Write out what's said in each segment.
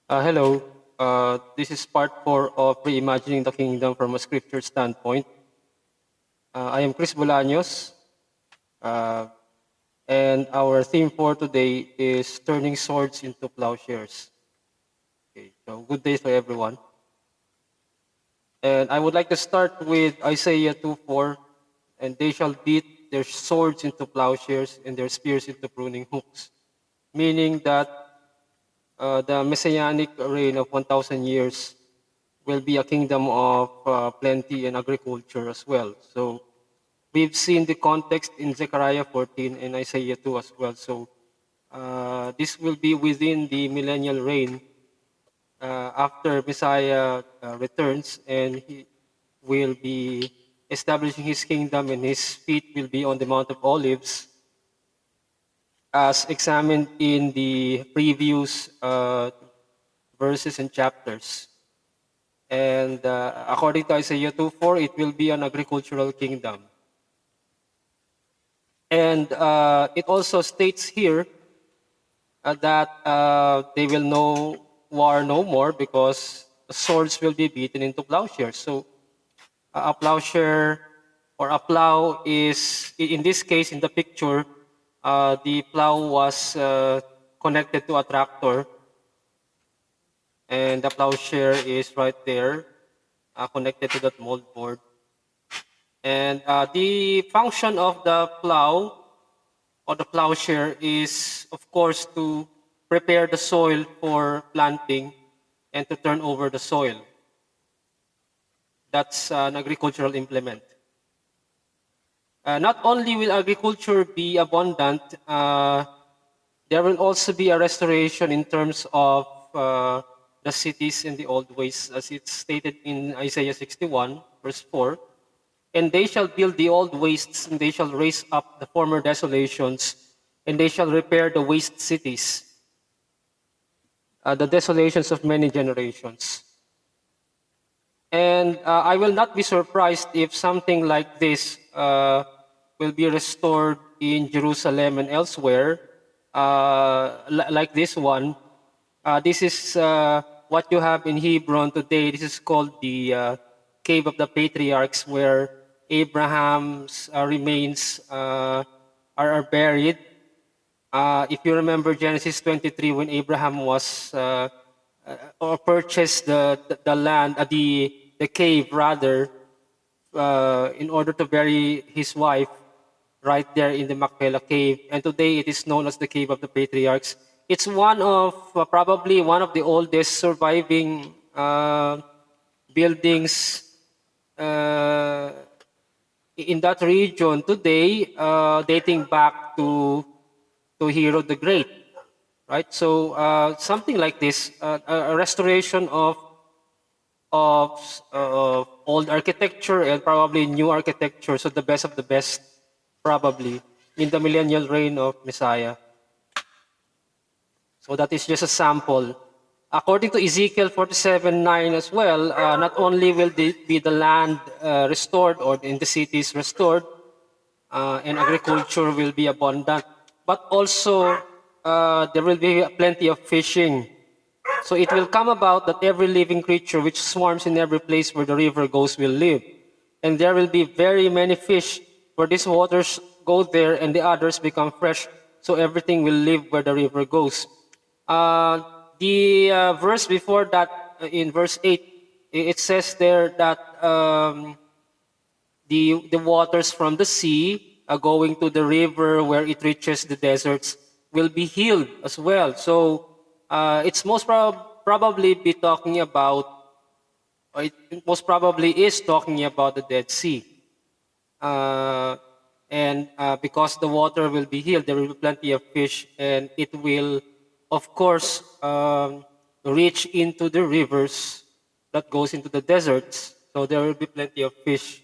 Hello. This is part 4 of Reimagining the Kingdom from a Scripture Standpoint. I am Kris Bolanos, uh, and our theme for today is turning swords into plowshares. Okay, so good day for everyone. And I would like to start with Isaiah 2:4, and they shall beat their swords into plowshares and their spears into pruning hooks, meaning that the messianic reign of 1,000 years will be a kingdom of plenty and agriculture as well. So we've seen the context in Zechariah 14 and Isaiah 2 as well. So this will be within the millennial reign after Messiah returns, and he will be establishing his kingdom, and his feet will be on the Mount of Olives, as examined in the previous verses and chapters. And according to Isaiah 2:4, it will be an agricultural kingdom. And it also states here that they will know war no more because swords will be beaten into plowshares. So a plowshare or a plow is, in this case, in the picture, the plow was connected to a tractor, and the plowshare is right there, connected to that mold board. And the function of the plow or the plowshare is, of course, to prepare the soil for planting and to turn over the soil. That's an agricultural implement. Not only will agriculture be abundant, there will also be a restoration in terms of the cities and the old ways, as it's stated in Isaiah 61, verse 4. And they shall build the old wastes, and they shall raise up the former desolations, and they shall repair the waste cities, the desolations of many generations. And I will not be surprised if something like this will be restored in Jerusalem and elsewhere, like this one. This is what you have in Hebron today. This is called the Cave of the Patriarchs, where Abraham's remains are buried. If you remember Genesis 23, when Abraham was or purchased the land, the cave rather, in order to bury his wife right there in the Machpelah cave. And today it is known as the Cave of the Patriarchs. It's one of probably one of the oldest surviving buildings in that region today, dating back to Herod the Great, right? So something like this, a restoration of old architecture and probably new architecture, so the best of the best, probably in the millennial reign of Messiah. So that is just a sample. According to Ezekiel 47:9 as well, not only will be the land restored or in the cities restored, and agriculture will be abundant, but also there will be plenty of fishing. So it will come about that every living creature which swarms in every place where the river goes will live. And there will be very many fish where these waters go there and the others become fresh. So everything will live where the river goes. The verse before that, in verse 8, it says there that the waters from the sea going to the river where it reaches the deserts will be healed as well. So it's most probably be talking about, or it most probably is talking about the Dead Sea. And because the water will be healed, there will be plenty of fish, and it will, of course, reach into the rivers that goes into the deserts. So there will be plenty of fish.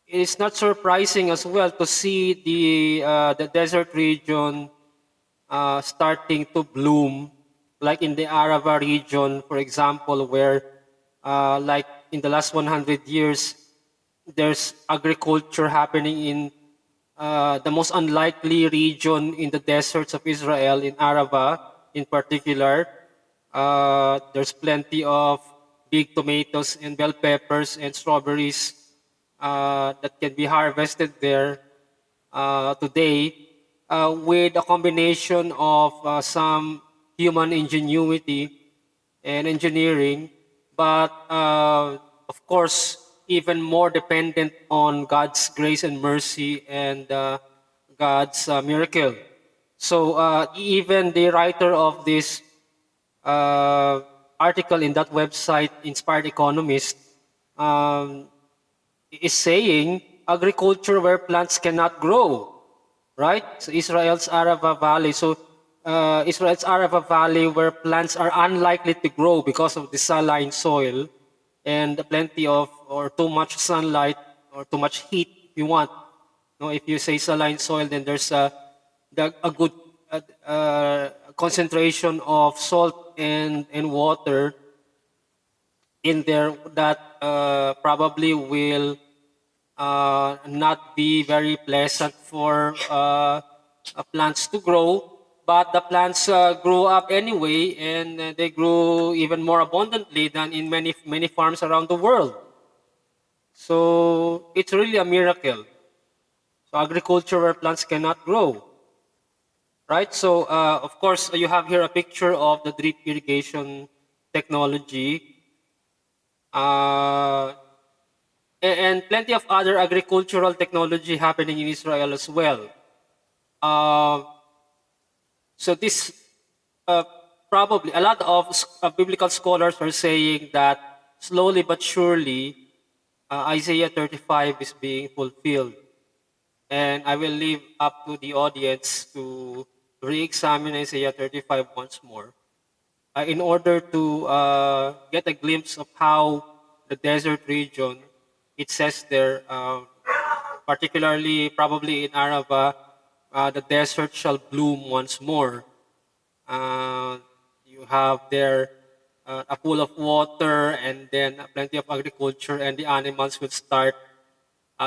It's not surprising as well to see the desert region starting to bloom, like in the Arava region, for example, where like in the last 100 years, there's agriculture happening in the most unlikely region in the deserts of Israel, in Arava in particular. There's plenty of big tomatoes and bell peppers and strawberries that can be harvested there today with a combination of some human ingenuity and engineering, but of course, even more dependent on God's grace and mercy and God's miracle. So even the writer of this uh, article in that website, Inspired Economist, um, is saying agriculture where plants cannot grow, right? So Israel's Arava Valley. So Israel's Arava Valley, where plants are unlikely to grow because of the saline soil and plenty of or too much sunlight or too much heat, if you want. No, if you say saline soil, then there's a good concentration of salt and water in there that probably will not be very pleasant for plants to grow. But the plants grew up anyway, and they grew even more abundantly than in many farms around the world. So it's really a miracle. So agriculture where plants cannot grow, right? So of course you have here a picture of the drip irrigation technology. Uh, and plenty of other agricultural technology happening in Israel as well. Uh, so this uh, probably a lot of biblical scholars are saying that slowly but surely Isaiah 35 is being fulfilled. And I will leave up to the audience to re-examine Isaiah 35 once more in order to get a glimpse of how the desert region, it says there, particularly probably in Arava, the desert shall bloom once more. Uh, you have there a pool of water and then plenty of agriculture, and the animals will start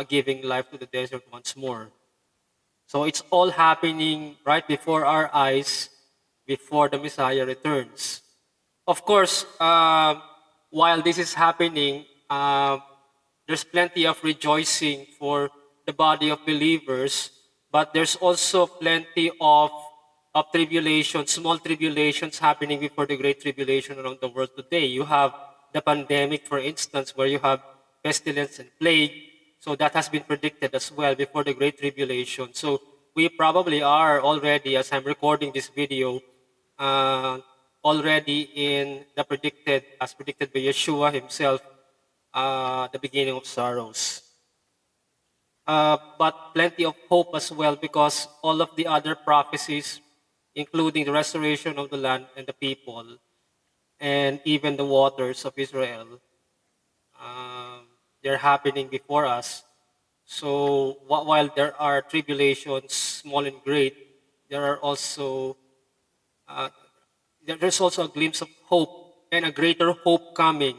giving life to the desert once more. So it's all happening right before our eyes before the Messiah returns. Of course, while this is happening, there's plenty of rejoicing for the body of believers, but there's also plenty of tribulations, small tribulations happening before the great tribulation around the world today. You have the pandemic, for instance, where you have pestilence and plague. So that has been predicted as well before the great tribulation. So we probably are already, as I'm recording this video, uh, already in the predicted, as predicted by Yeshua himself, the beginning of sorrows. But plenty of hope as well, because all of the other prophecies, including the restoration of the land and the people, and even the waters of Israel, they're happening before us. So while there are tribulations, small and great, there are also there's also a glimpse of hope and a greater hope coming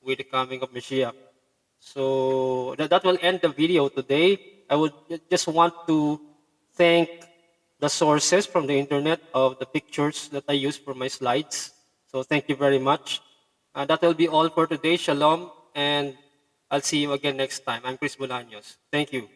with the coming of Mashiach. So that will end the video today. I would just want to thank the sources from the internet of the pictures that I use for my slides. So thank you very much. That will be all for today. Shalom, and I'll see you again next time. I'm Kris Bolanos. Thank you.